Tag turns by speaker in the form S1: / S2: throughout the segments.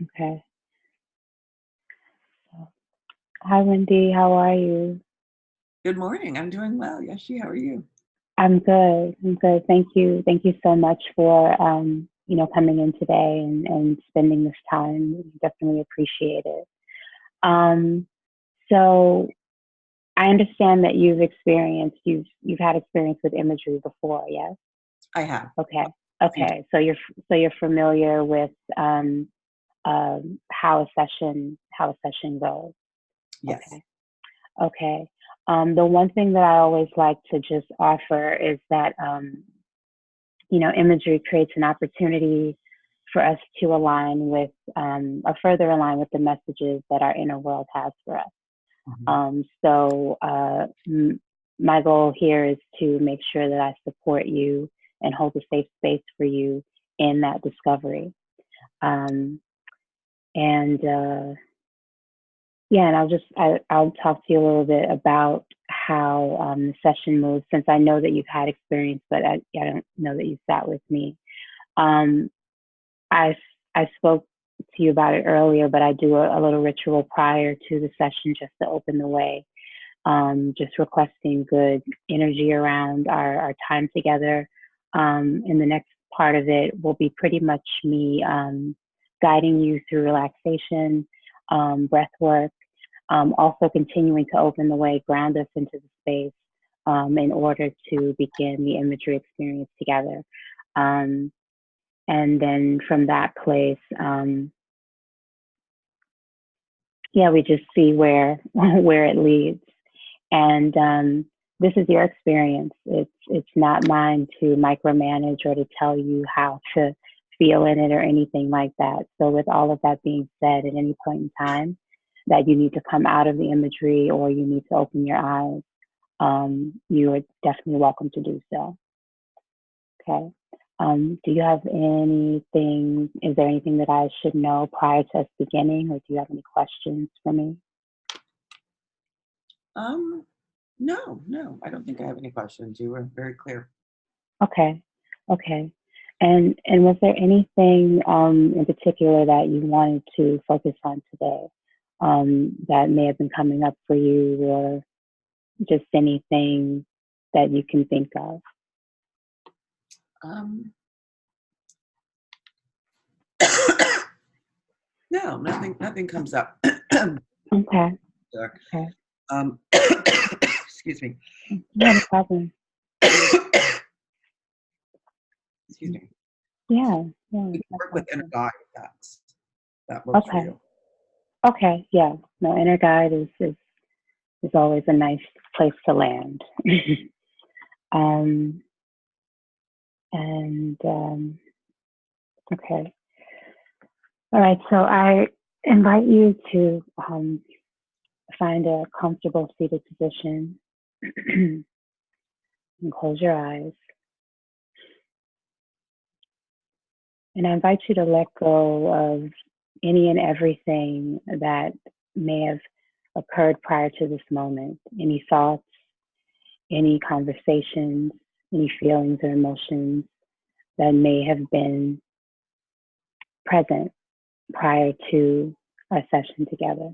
S1: Okay. So, hi, Wendy. How are you?
S2: Good morning. I'm doing well. Yashi, how are you?
S1: I'm good. I'm good. Thank you. Thank you so much for coming in today and spending this time. Definitely appreciate it. Um, so I understand that you've had experience with imagery before, yes?
S2: I have
S1: Okay.
S2: a few.
S1: Okay. So you're familiar with how a session goes.
S2: Yes.
S1: Okay. Okay. The one thing that I always like to just offer is that, imagery creates an opportunity for us to align with, or further align with the messages that our inner world has for us.
S2: Mhm.
S1: My goal here is to make sure that I support you and hold a safe space for you in that discovery. Um, and Yeah, and I'll talk to you a little bit about how the session moves, since I know that you've had experience, but I don't know that you sat with me. Um, I I spoke to you about it earlier, but I do a little ritual prior to the session just to open the way. Just requesting good energy around our time together. And the next part of it will be pretty much me guiding you through relaxation, breath work, also continuing to open the way, ground us into the space in order to begin the imagery experience together. Um, and then from that place, yeah, we just see where where it leads. And this is your experience. It's not mine to micromanage or to tell you how to feel in it or anything like that. So with all of that being said, at any point in time that you need to come out of the imagery or you need to open your eyes, you are definitely welcome to do so. Okay. Do you have anything? Is there anything that I should know prior to us beginning, or do you have any questions for me?
S2: Um, no, I don't think I have any questions. You were very clear.
S1: Okay. Okay. And was there anything in particular that you wanted to focus on today, that may have been coming up for you, or just anything that you can think of?
S2: Um, no, nothing comes up.
S1: Okay.
S2: Sorry.
S1: Okay.
S2: Excuse me.
S1: Yeah, no problem.
S2: Excuse me.
S1: Yeah. Yeah,
S2: We can
S1: no
S2: work with inner
S1: problem.
S2: guide if that works for
S1: Okay.
S2: you.
S1: Okay. Yeah. No, inner guide is always a nice place to land. um, and Okay. All right. So I invite you to find a comfortable seated position and close your eyes. And I invite you to let go of any and everything that may have occurred prior to this moment, any thoughts, any conversations, any feelings or emotions that may have been present prior to our session together.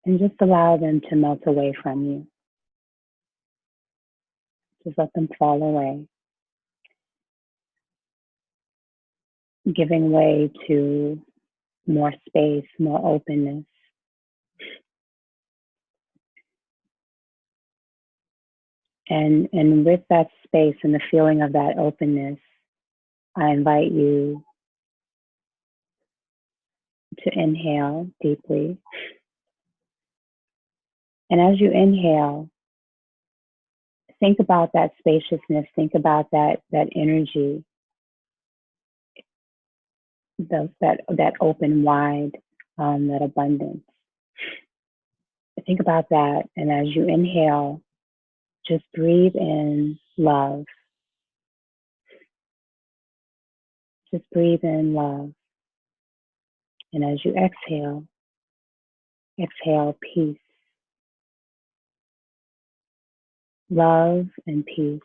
S1: And just allow them to melt away from you. Just let them fall away, giving way to more space, more openness. And with that space and the feeling of that openness, I invite you to inhale deeply. And as you inhale, think about that spaciousness, think about that energy, that open, wide, that abundance. Think about that, and as you inhale, just breathe in love. Just breathe in love. And as you exhale peace, love, and peace.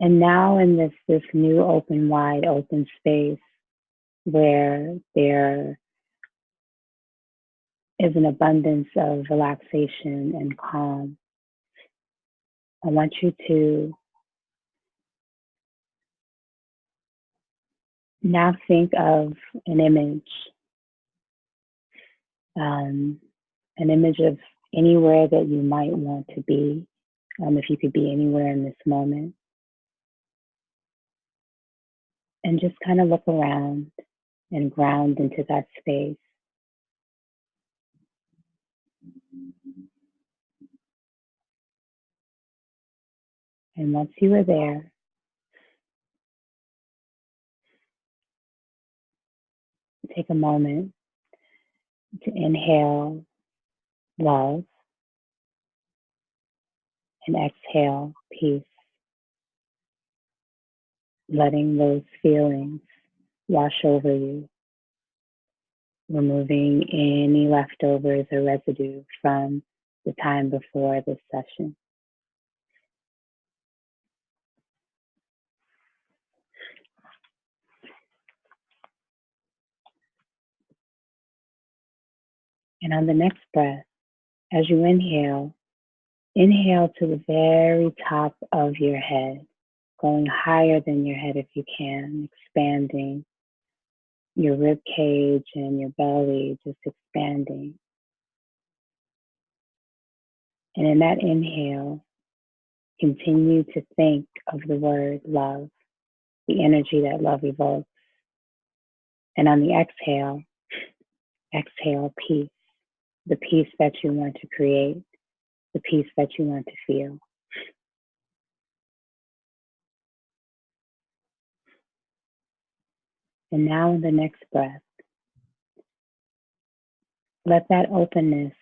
S1: And now in this new open, wide open space where there is an abundance of relaxation and calm, I want you to now think of an image of anywhere that you might want to be, if you could be anywhere in this moment. And just kind of look around and ground into that space. And once you are there, take a moment to inhale love and exhale peace, letting those feelings wash over you, removing any leftovers or residue from the time before this session. And on the next breath, as you inhale to the very top of your head, going higher than your head if you can, expanding your rib cage and your belly, just expanding. And in that inhale, continue to think of the word love, the energy that love evokes. And on the exhale, exhale peace, the peace that you want to create, the peace that you want to feel. And now in the next breath, let that openness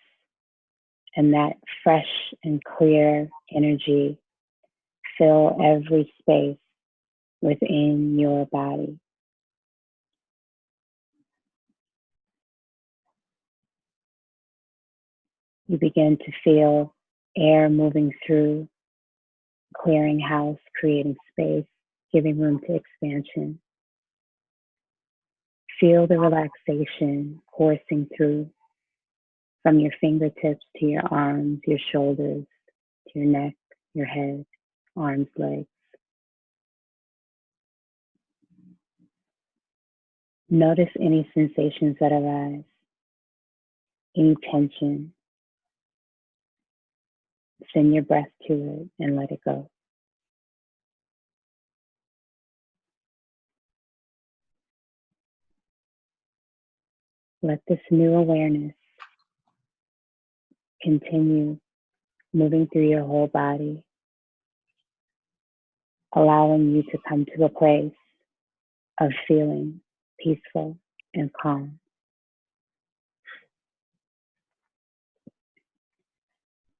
S1: and that fresh and clear energy fill every space within your body. You begin to feel air moving through, clearing house, creating space, giving room to expansion. Feel the relaxation coursing through from your fingertips to your arms, your shoulders, to your neck, your head, arms, legs. Notice any sensations that arise, any tension. Send your breath to it and let it go. Let this new awareness continue moving through your whole body, allowing you to come to a place of feeling peaceful and calm.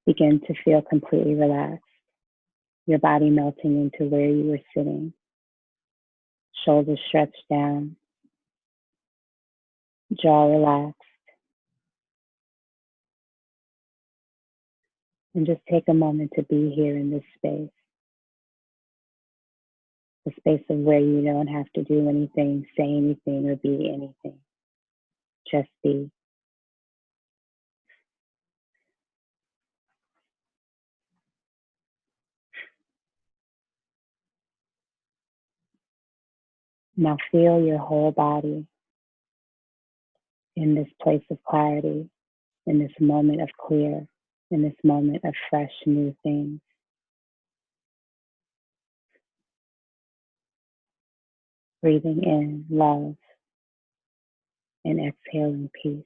S1: Begin to feel completely relaxed, your body melting into where you were sitting, shoulders stretched down, jaw relaxed. And just take a moment to be here in this space, the space of where you don't have to do anything, say anything, or be anything. Just be. Now feel your whole body in this place of clarity, in this moment of clear, in this moment of fresh new things. Breathing in love and exhaling peace.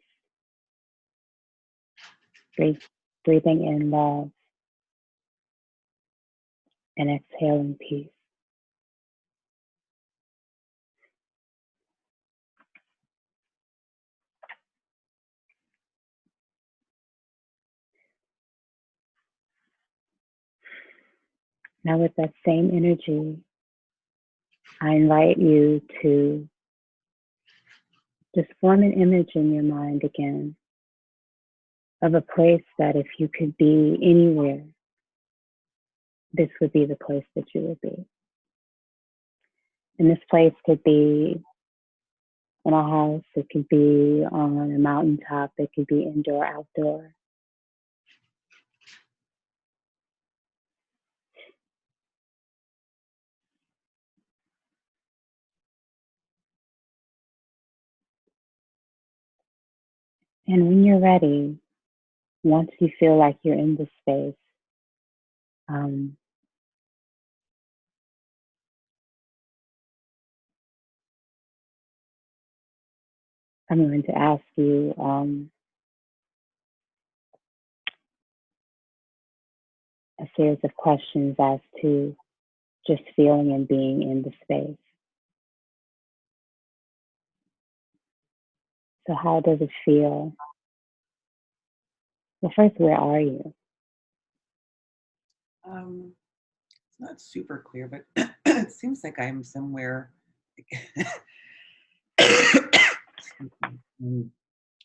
S1: Breathing in love and exhaling peace. Now with that same energy, I invite you to just form an image in your mind again of a place that if you could be anywhere, this would be the place that you would be. And this place could be in a house, it could be on a mountaintop, it could be indoor, outdoor. And when you're ready, once you feel like you're in the space, um, I'm going to ask you a series of questions as to just feeling and being in the space. So, how does it feel? Well, first, where are you?
S2: It's not super clear, but it seems like I'm somewhere,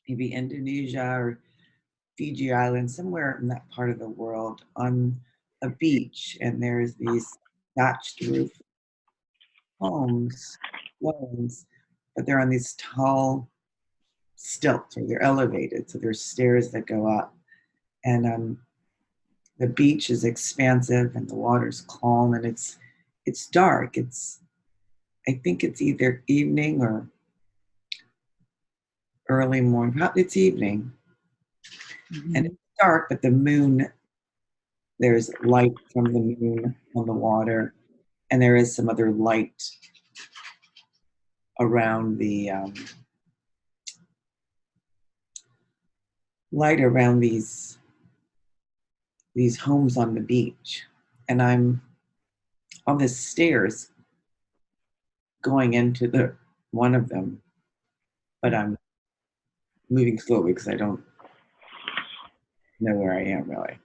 S2: maybe Indonesia or Fiji Island, somewhere in that part of the world, on a beach, and there's these thatched roof homes, dwellings, but they're on these tall stilts, or they're elevated, so there's stairs that go up, and the beach is expansive and the water's calm, and it's dark. I think it's either evening or early morning. It's evening, and
S1: Mm-hmm.
S2: it's dark, but the moon, there's light from the moon on the water, and there is some other light around these homes on the beach, and I'm on the stairs going into the one of them, but I'm moving slowly because I don't know where I am really.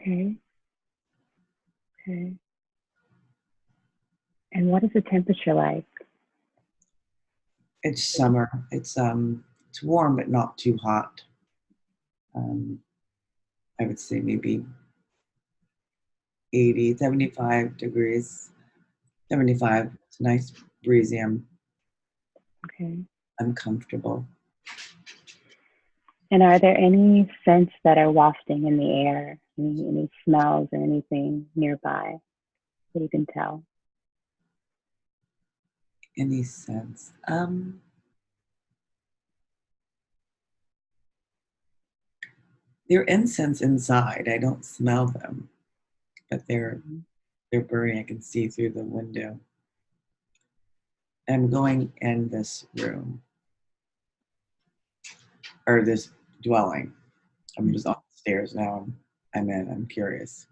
S1: Okay. Okay. And what is the temperature like?
S2: It's summer. It's warm but not too hot. Um, I would say maybe 80, 75 degrees. 75. It's nice, breezy.
S1: Okay.
S2: I'm comfortable.
S1: And are there any scents that are wafting in the air? Any smells or anything nearby that you can tell?
S2: Any sense? They're incense inside. I don't smell them, but
S1: Mhm.
S2: they're burning. I can see through the window. I'm going in this room or this dwelling. I'm just on the stairs now. I'm in. I'm curious.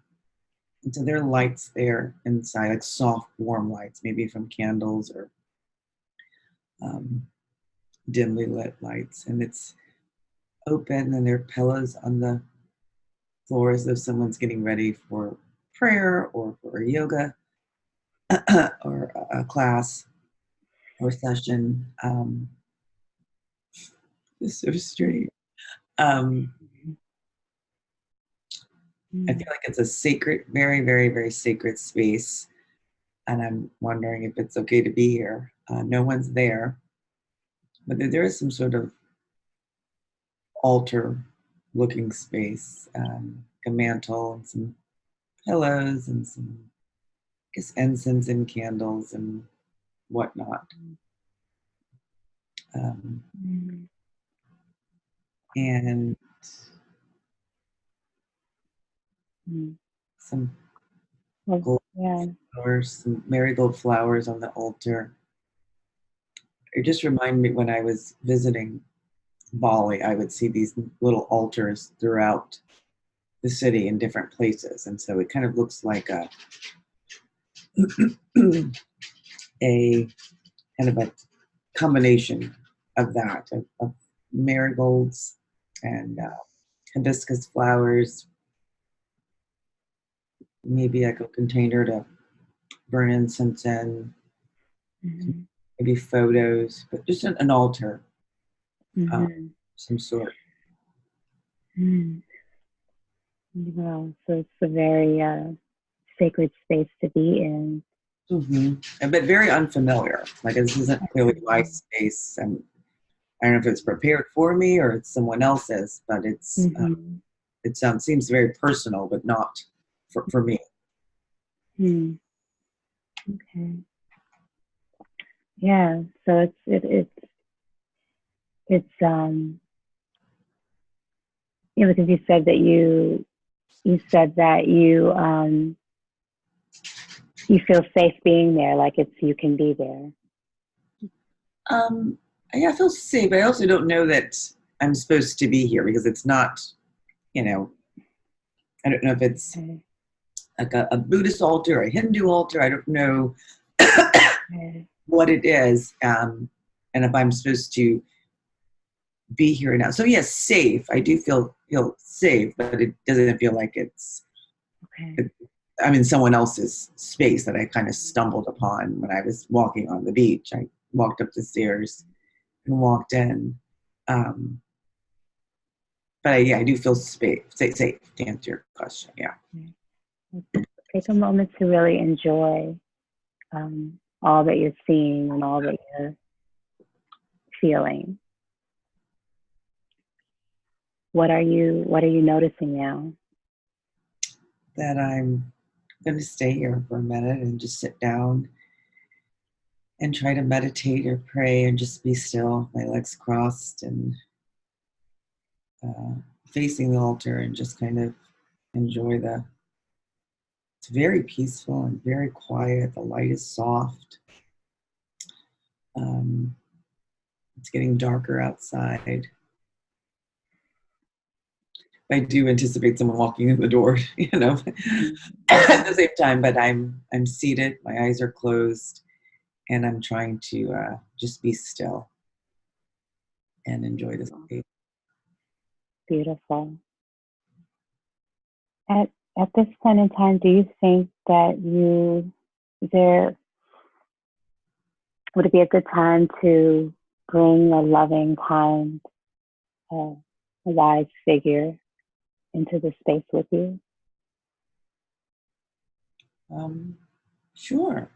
S2: And so there are lights there inside, like soft, warm lights, maybe from candles or um, dimly lit lights. And it's open, and there are pillows on the floor as though someone's getting ready for prayer or for yoga or a class or session. It's so strange. Um, I feel like it's a sacred, very, very, very sacred space. And I'm wondering if it's okay to be here. No one's there, but there is some sort of altar looking space, a mantle and some pillows and some, I guess, incense and candles and whatnot. Um, and some
S1: Well,
S2: gold
S1: yeah.
S2: flowers, some marigold flowers on the altar. It just reminded me when I was visiting Bali, I would see these little altars throughout the city in different places. And so it kind of looks like a kind of a combination of that, of marigolds and hibiscus flowers, maybe like a container to burn incense in,
S1: Mm-hmm.
S2: maybe photos, but just an altar of
S1: Mm-hmm.
S2: some sort.
S1: Mm-hmm. Wow. So it's a very sacred space to be in.
S2: But very unfamiliar. Like this isn't really my space, and I don't know if it's prepared for me or it's someone else's. But
S1: Mm-hmm.
S2: it seems very personal, but not for me.
S1: Mm. Okay. Yeah. So it's because you said that you feel safe being there, like it's you can be there.
S2: Um, yeah, I feel safe. I also don't know that I'm supposed to be here because it's not. You know, I don't know if it's
S1: Okay.
S2: like a Buddhist altar, a Hindu altar. I don't know
S1: Okay.
S2: what it is, and if I'm supposed to be here now. So yes, safe. I do feel safe, but it doesn't feel like
S1: Okay.
S2: it, I'm in someone else's space that I kind of stumbled upon when I was walking on the beach. I walked up the stairs and walked in. Um, but I do feel safe to answer your question. Yeah.
S1: Take a moment to really enjoy all that you're seeing and all that you're feeling. What are you noticing now?
S2: That I'm going to stay here for a minute and just sit down and try to meditate or pray and just be still, my legs crossed and uh, facing the altar and just kind of enjoy it's very peaceful and very quiet. The light is soft. Um, it's getting darker outside. I do anticipate someone walking in the door, at the same time, but I'm seated, my eyes are closed, and I'm trying to just be still and enjoy this day.
S1: Beautiful. At at this point in time, do you think that there would it be a good time to bring a loving, kind, uh, wise figure into the space with you?
S2: Um, sure.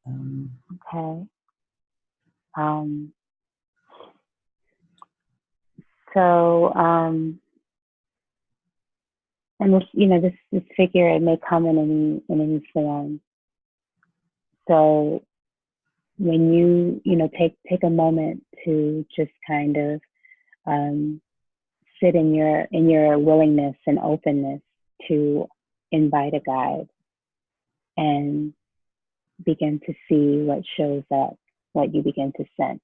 S2: Um,
S1: Okay. Um, so, and this figure, it may come in any form. So when take a moment to just kind of um, sit in your willingness and openness to invite a guide and begin to see what shows up, what you begin to sense.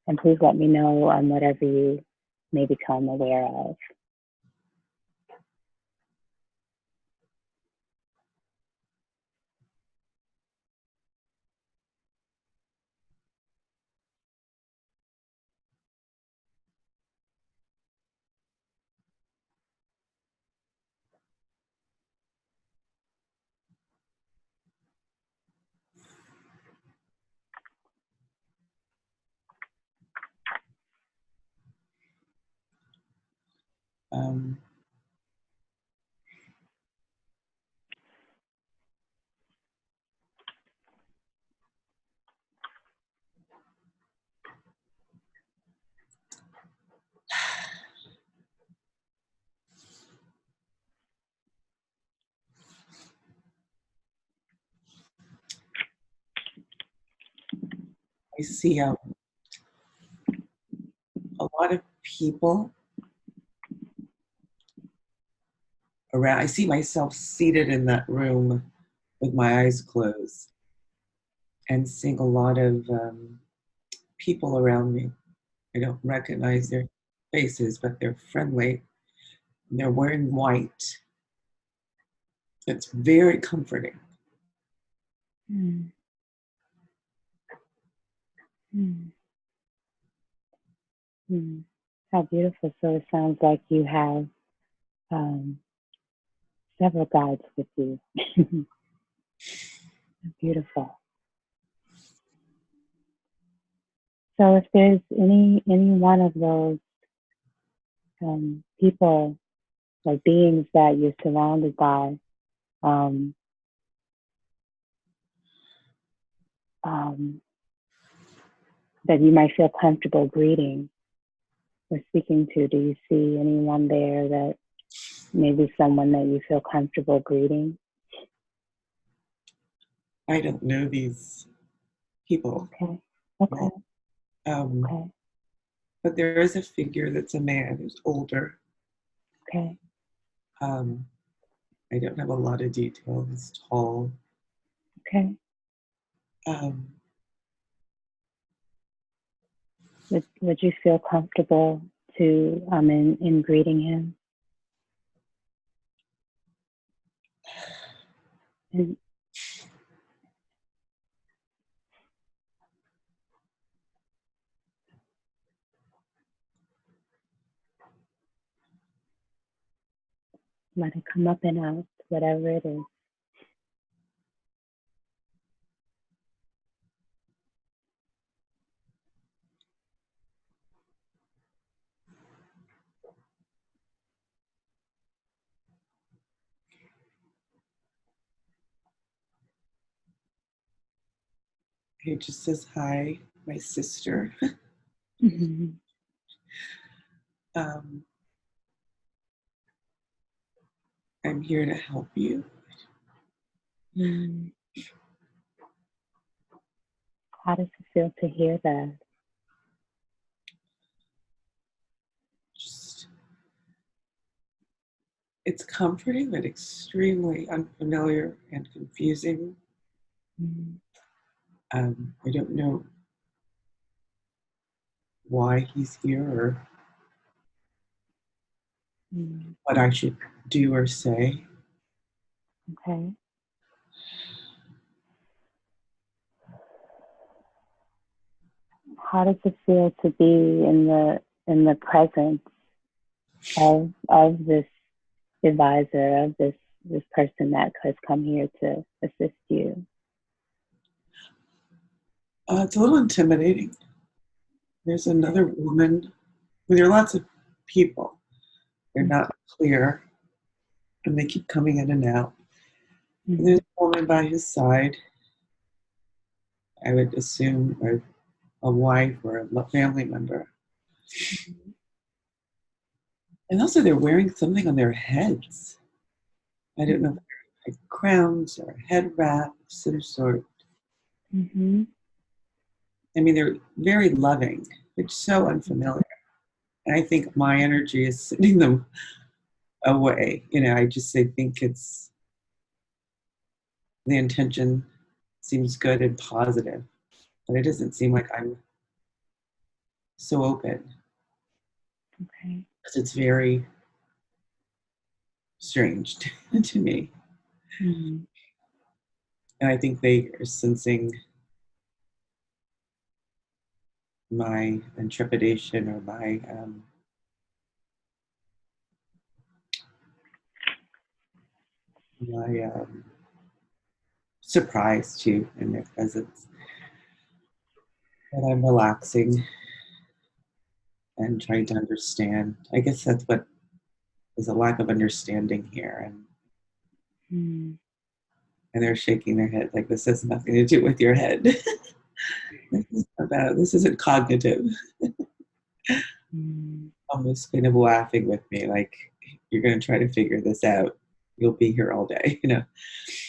S1: And please let me know on whatever you may become aware of.
S2: um, I see a lot of people around. I see myself seated in that room with my eyes closed and seeing a lot of people around me. I don't recognize their faces, but they're friendly. They're wearing white. It's very comforting.
S1: Mm. Mm. Mm. How beautiful. So it sounds like you have um, several guides with you. Beautiful. So if there's any one of those people or beings that you're surrounded by, um, um, that you might feel comfortable greeting or speaking to, do you see anyone there that maybe someone that you feel comfortable greeting?
S2: I don't know these people.
S1: Okay. Okay.
S2: Right?
S1: Okay.
S2: But there is a figure that's a man who's older.
S1: Okay.
S2: Um, I don't have a lot of detail. He's tall.
S1: Okay.
S2: Um,
S1: Would you feel comfortable to in greeting him? And let it come up and out, whatever it is.
S2: he just says, "Hi, my sister.
S1: Mm-hmm.
S2: um, I'm here to help you."
S1: Mm. How does it feel to hear that?
S2: Just, it's comforting, but extremely unfamiliar and confusing.
S1: Mm.
S2: I don't know why he's here or
S1: Mm.
S2: what I should do or say.
S1: Okay. How does it feel to be in the presence of this advisor, of this person that has come here to assist you?
S2: It's a little intimidating. There's another woman. There are lots of people. They're not clear, and they keep coming in and out. And
S1: Mm-hmm.
S2: there's a woman by his side. I would assume a wife or a family member. And also, they're wearing something on their heads. I don't know if they're like crowns or a head wrap of some sort.
S1: Mm-hmm.
S2: I mean, they're very loving, but so unfamiliar. And I think my energy is sending them away. I think it's the intention seems good and positive, but it doesn't seem like I'm so open
S1: Okay.
S2: because it's very strange to me.
S1: Mm-hmm.
S2: And I think they are sensing my intrepidation or my surprise too in their presence. That I'm relaxing and trying to understand. I guess that's what is a lack of understanding here,
S1: Mm-hmm.
S2: and they're shaking their head like this has nothing to do with your head. This isn't cognitive.
S1: Mm-hmm.
S2: Almost kind of laughing with me, like you're going to try to figure this out. You'll be here all day.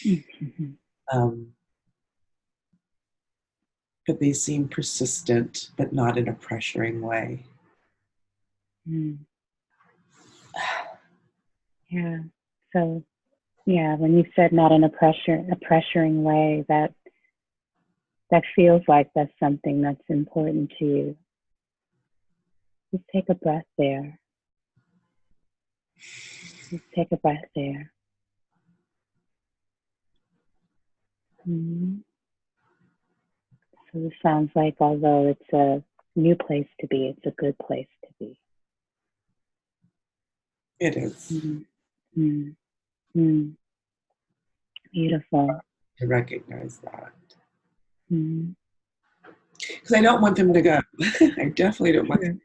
S1: Mm-hmm.
S2: Um, but they seem persistent, but not in a pressuring way.
S1: Mm-hmm. Yeah. So yeah, when you said not in a pressuring way, that feels like that's something that's important to you. Just take a breath there. Just take a breath there. Mm-hmm. So this sounds like, although it's a new place to be, it's a good place to be.
S2: It is.
S1: Mm-hmm. Mm-hmm. Beautiful.
S2: To recognize that.
S1: Mm-hmm.
S2: Because I don't want them to go. I definitely don't want them,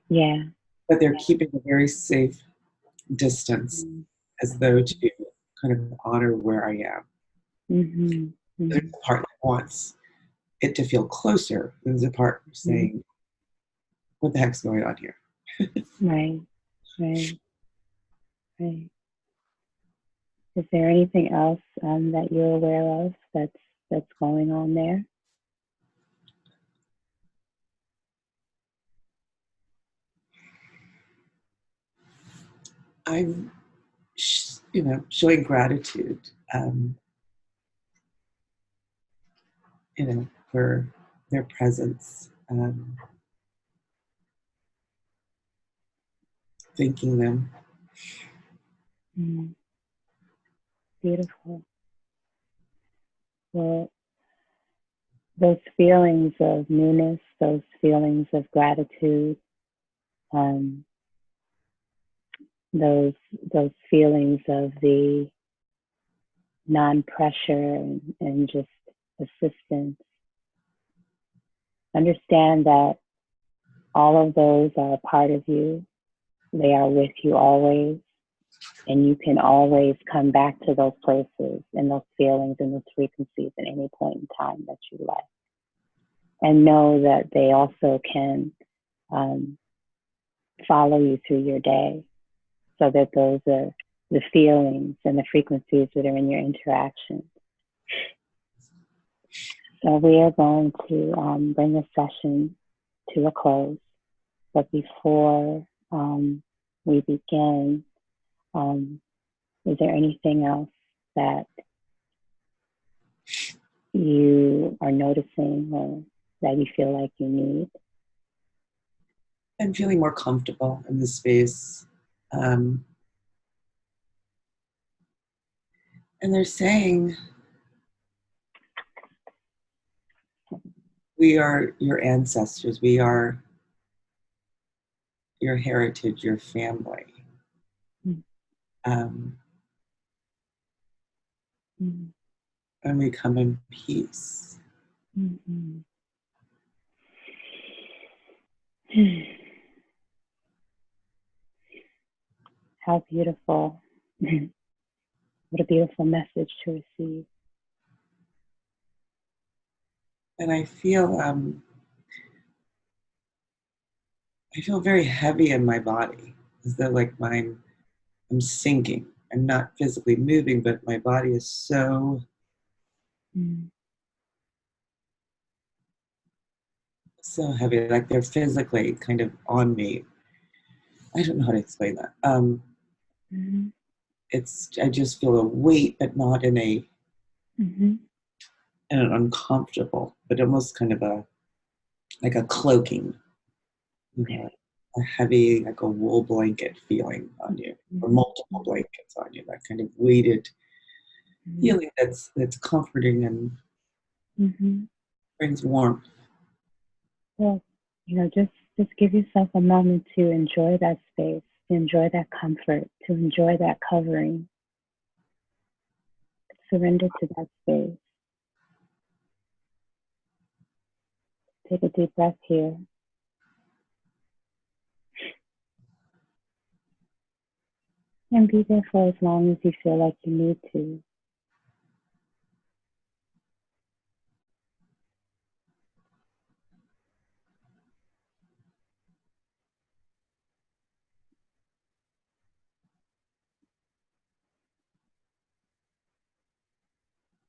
S1: Yeah.
S2: but they're keeping a very safe distance as though to kind of honor where I am.
S1: Mm-hmm.
S2: There's
S1: Mm-hmm.
S2: a part that wants it to feel closer. There's a part saying, what the heck's going on here?
S1: Right. Right. Right. Is there anything else that you're aware of that's going on there?
S2: I'm, showing gratitude, for their presence, thanking them.
S1: Mm, beautiful. Well, those feelings of newness, those feelings of gratitude, um, those those feelings of the non-pressure and just assistance. Understand that all of those are a part of you. They are with you always. And you can always come back to those places and those feelings and those frequencies at any point in time that you like. And know that they also can um, follow you through your day, so that those are the feelings and the frequencies that are in your interactions. So we are going to bring the session to a close. But before we begin, is there anything else that you are noticing or that you feel like you need?
S2: I'm feeling more comfortable in this space. And they're saying, we are your ancestors. We are your heritage, your family. Um, and we come in peace.
S1: Mm-hmm. How beautiful. What a beautiful message to receive.
S2: And I feel very heavy in my body, as though like I'm sinking. I'm not physically moving, but my body is so so heavy. Like they're physically kind of on me. I don't know how to explain that. I just feel a weight, but not in an uncomfortable, but almost kind of like a cloaking, a heavy, like a wool blanket feeling on you, or multiple blankets on you, that kind of weighted feeling that's comforting and brings warmth.
S1: Well, just give yourself a moment to enjoy that space, to enjoy that comfort, to enjoy that covering. Surrender to that space. Take a deep breath here. And be there for as long as you feel like you need to.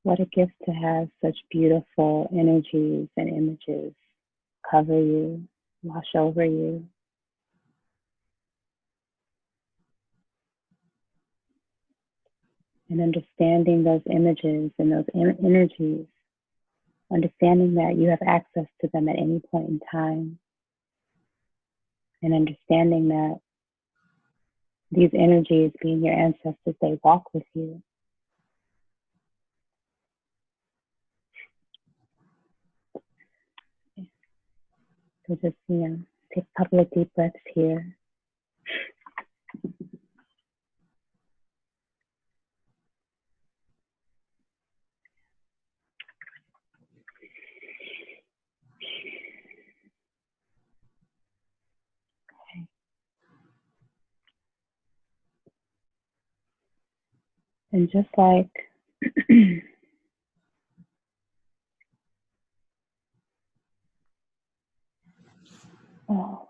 S1: What a gift to have such beautiful energies and images cover you, wash over you. And understanding those images and those energies, understanding that you have access to them at any point in time, and understanding that these energies, being your ancestors, they walk with you. So just, take a couple of deep breaths here. And just like oh,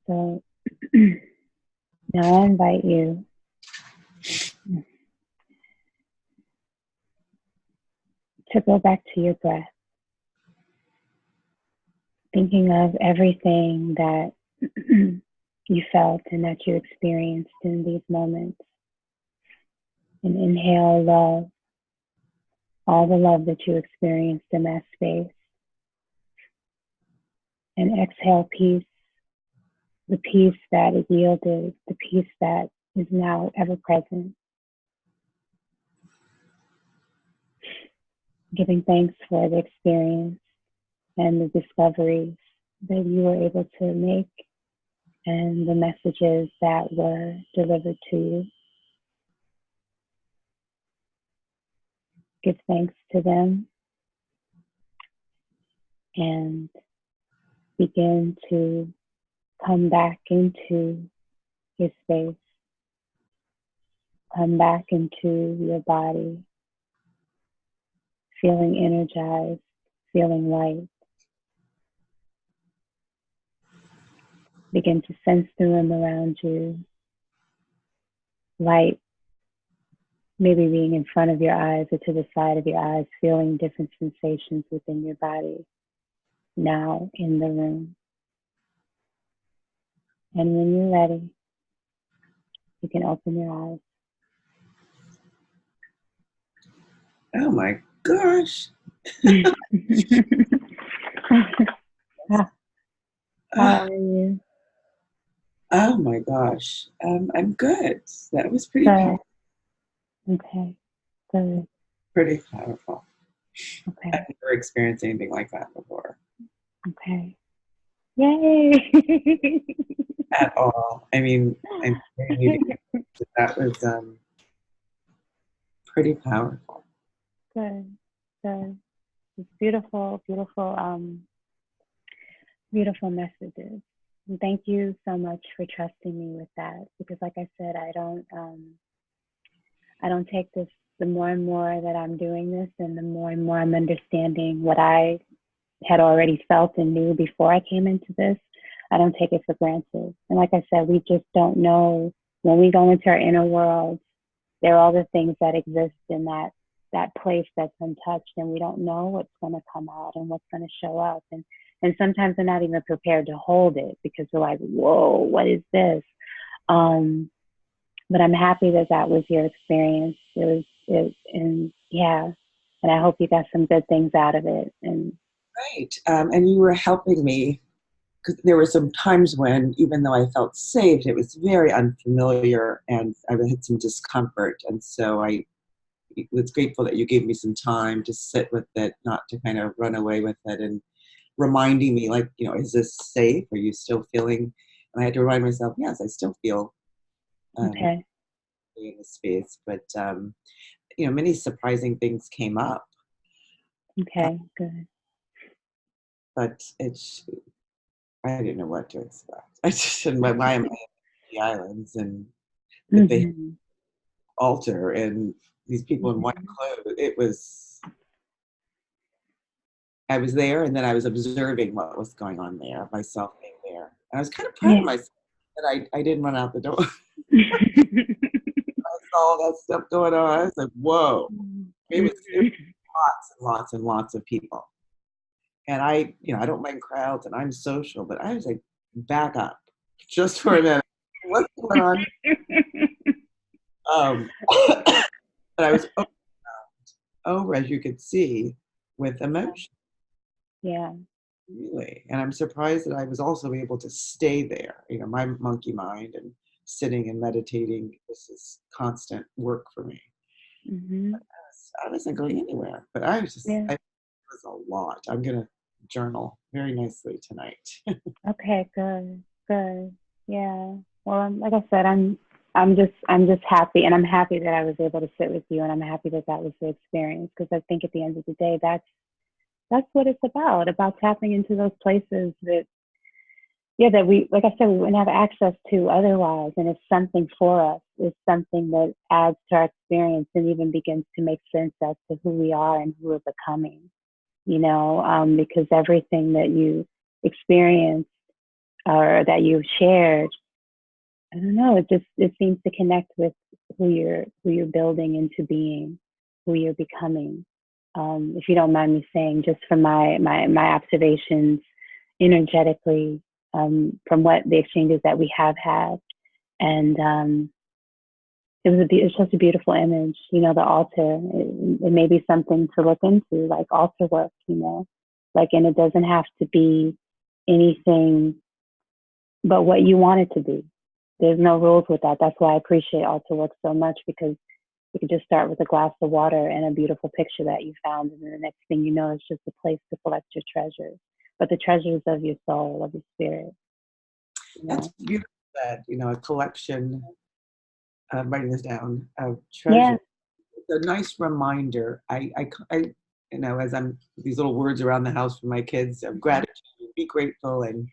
S1: so now I invite you to go back to your breath, thinking of everything that you felt and that you experienced in these moments. And inhale love, all the love that you experienced in that space. And exhale peace, the peace that is yielded, the peace that is now ever present. Giving thanks for the experience and the discoveries that you were able to make and the messages that were delivered to you. Give thanks to them and begin to come back into your space, come back into your body, feeling energized, feeling light. Begin to sense the room around you. Light maybe being in front of your eyes or to the side of your eyes, feeling different sensations within your body now in the room. And when you're ready, you can open your eyes.
S2: Oh my gosh.
S1: How are you?
S2: Oh my gosh. I'm good. That was pretty
S1: Good. Okay. Good.
S2: pretty powerful.
S1: Okay.
S2: I've never experienced anything like that before.
S1: Okay. Yay!
S2: At all. I mean, that was pretty powerful.
S1: Good. Good. It's beautiful, beautiful, beautiful messages. And thank you so much for trusting me with that. Because, like I said, I don't take this. The more and more that I'm doing this, and the more and more I'm understanding what I had already felt and knew before I came into this, I don't take it for granted. And like I said, we just don't know when we go into our inner world. There are all the things that exist in that place that's untouched, and we don't know what's going to come out and what's going to show up. And sometimes we're not even prepared to hold it because we're like, whoa, what is this? But I'm happy that that was your experience. And I hope you got some good things out of it. And
S2: Right. And you were helping me because there were some times when, even though I felt safe, it was very unfamiliar and I had some discomfort. And so I was grateful that you gave me some time to sit with it, not to kind of run away with it, and reminding me, like, is this safe? Are you still feeling? And I had to remind myself, yes, I still feel
S1: okay.
S2: in the space. But, many surprising things came up.
S1: Okay, good.
S2: But I didn't know what to expect. I just didn't. Why am I in the islands and that they altar and these people in white clothes? It was. I was there, and then I was observing what was going on there, myself being there, and I was kind of proud of myself that I didn't run out the door. I saw all that stuff going on. I was like, whoa! It was lots and lots and lots of people. And I don't mind crowds and I'm social, but I was like, back up just for a minute. What's going on? But I was over, as you could see, with emotion.
S1: Yeah.
S2: Really. And I'm surprised that I was also able to stay there. My monkey mind and sitting and meditating, this is constant work for me.
S1: Mm-hmm.
S2: I wasn't going anywhere, but I was just, it was a lot. I'm going to journal very nicely tonight.
S1: Okay, good, good. Yeah. Well, like I said, I'm just happy, and I'm happy that I was able to sit with you, and I'm happy that that was the experience, because I think at the end of the day, that's what it's about tapping into those places that yeah, that we, like I said, we wouldn't have access to otherwise. And it's something for us. It's something that adds to our experience and even begins to make sense as to who we are and who we're becoming, because everything that you experienced or that you shared, I don't know, it seems to connect with who you're building into being, who you're becoming. If you don't mind me saying, just from my observations energetically, from what the exchanges that we have had, and it's just a beautiful image. The altar. It may be something to look into, like altar work. And it doesn't have to be anything but what you want it to be. There's no rules with that. That's why I appreciate altar work so much, because you could just start with a glass of water and a beautiful picture that you found, and then the next thing you know, it's just a place to collect your treasures, but the treasures of your soul, of your spirit.
S2: That's beautiful. That a collection. Writing this down of
S1: Yeah.
S2: treasure. It's a nice reminder. As I'm these little words around the house for my kids of gratitude, be grateful, and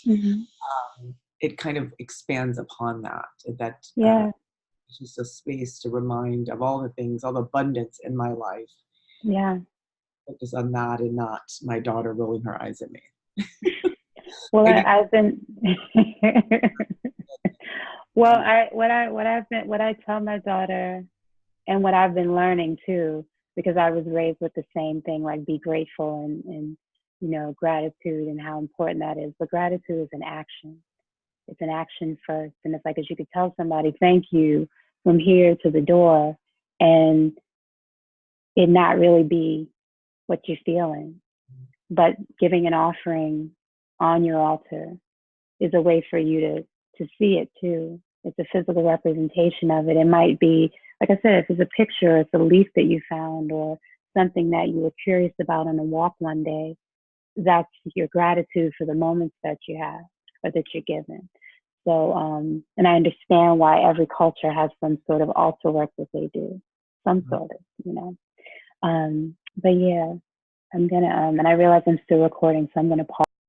S1: Mm-hmm.
S2: it kind of expands upon that.
S1: Yeah.
S2: It's just a space to remind of all the things, all the abundance in my life.
S1: Yeah.
S2: Focus on that and not my daughter rolling her eyes at me.
S1: Well, I've been. Well, what I tell my daughter, and what I've been learning too, because I was raised with the same thing, like be grateful and gratitude and how important that is. But gratitude is an action. It's an action first, and it's like, as you could tell somebody thank you from here to the door, and it not really be what you're feeling, but giving an offering on your altar is a way for you to see it too. It's a physical representation of it. It might be, like I said, if it's a picture, it's a leaf that you found or something that you were curious about on a walk one day. That's your gratitude for the moments that you have or that you're given. So, and I understand why every culture has some sort of altar work that they do, some sort of. But yeah, I'm gonna, and I realize I'm still recording, so I'm gonna pause.